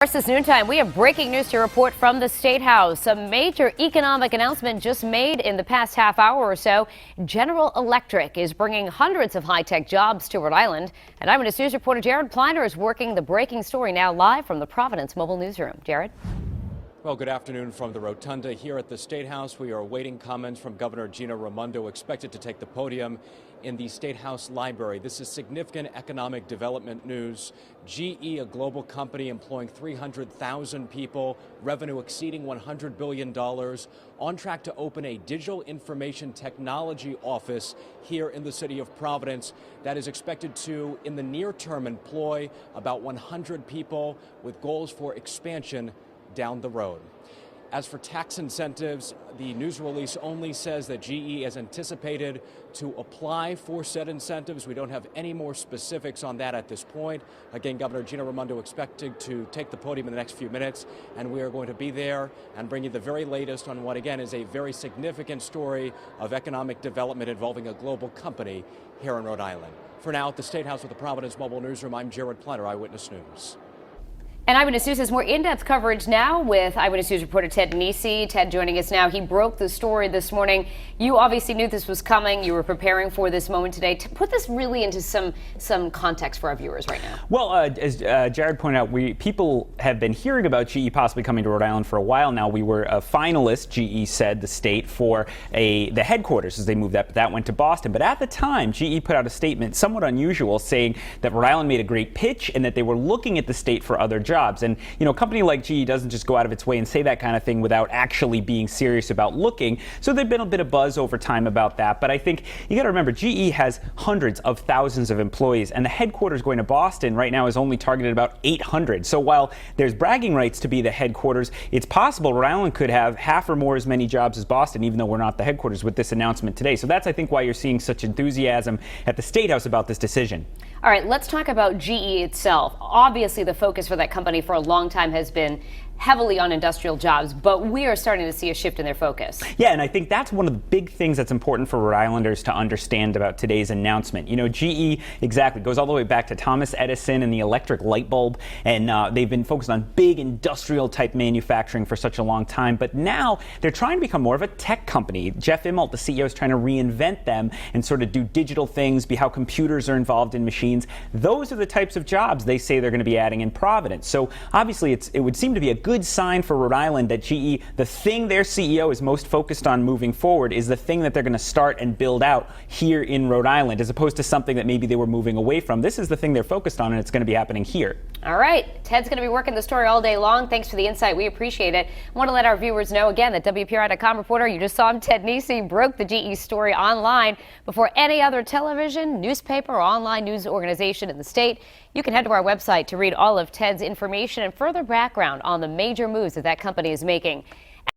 This noontime, we have breaking news to report from the Statehouse. A major economic announcement just made in the past half hour or so. General Electric is bringing hundreds of high-tech jobs to Rhode Island. And Eyewitness News reporter Jared Pliner is working the breaking story now live from the Providence Mobile Newsroom. Jared? Well, good afternoon from the Rotunda here at the Statehouse. We are awaiting comments from Governor Gina Raimondo, expected to take the podium in the Statehouse Library. This is significant economic development news. GE, a global company employing 300,000 people, revenue exceeding $100 billion, on track to open a digital information technology office here in the city of Providence that is expected to, in the near term, employ about 100 people with goals for expansion down the road. As for tax incentives, the news release only says that GE is anticipated to apply for said incentives. We don't have any more specifics on that at this point. Again, Governor Gina Raimondo expected to take the podium in the next few minutes, and we are going to be there and bring you the very latest on what, again, is a very significant story of economic development involving a global company here in Rhode Island. For now, at the Statehouse with the Providence Mobile Newsroom, I'm Jared Pliner, Eyewitness News. And Eyewitness News has more in-depth coverage now with Eyewitness News reporter Ted Nesi. Ted joining us now. He broke the story this morning. You obviously knew this was coming. You were preparing for this moment today. To put this really into some context for our viewers right now. Well, as Jared pointed out, people have been hearing about GE possibly coming to Rhode Island for a while now. We were a finalist, GE said, the state, for the headquarters as they moved up. That went to Boston. But at the time, GE put out a statement, somewhat unusual, saying that Rhode Island made a great pitch and that they were looking at the state for other jobs. And, you know, a company like GE doesn't just go out of its way and say that kind of thing without actually being serious about looking. So there's been a bit of buzz over time about that. But I think you got to remember, GE has hundreds of thousands of employees, and the headquarters going to Boston right now is only targeted about 800. So while there's bragging rights to be the headquarters, it's possible Rhode Island could have half or more as many jobs as Boston, even though we're not the headquarters, with this announcement today. So that's, I think, why you're seeing such enthusiasm at the Statehouse about this decision. All right, let's talk about GE itself. Obviously, the focus for that company for a long time has been heavily on industrial jobs, but we are starting to see a shift in their focus. Yeah, and I think that's one of the big things that's important for Rhode Islanders to understand about today's announcement. You know, GE exactly goes all the way back to Thomas Edison and the electric light bulb, and they've been focused on big industrial type manufacturing for such a long time, but now they're trying to become more of a tech company. Jeff Immelt, the CEO, is trying to reinvent them and sort of do digital things, be how computers are involved in machines. Those are the types of jobs they say they're going to be adding in Providence. So obviously it would seem to be a good sign for Rhode Island that GE, the thing their CEO is most focused on moving forward, is the thing that they're going to start and build out here in Rhode Island, as opposed to something that maybe they were moving away from. This is the thing they're focused on, and it's going to be happening here. All right. Ted's going to be working the story all day long. Thanks for the insight. We appreciate it. I want to let our viewers know again that WPRI.com reporter, you just saw him, Ted Nesi, broke the GE story online before any other television, newspaper, or online news organization in the state. You can head to our website to read all of Ted's information and further background on the major moves that company is making.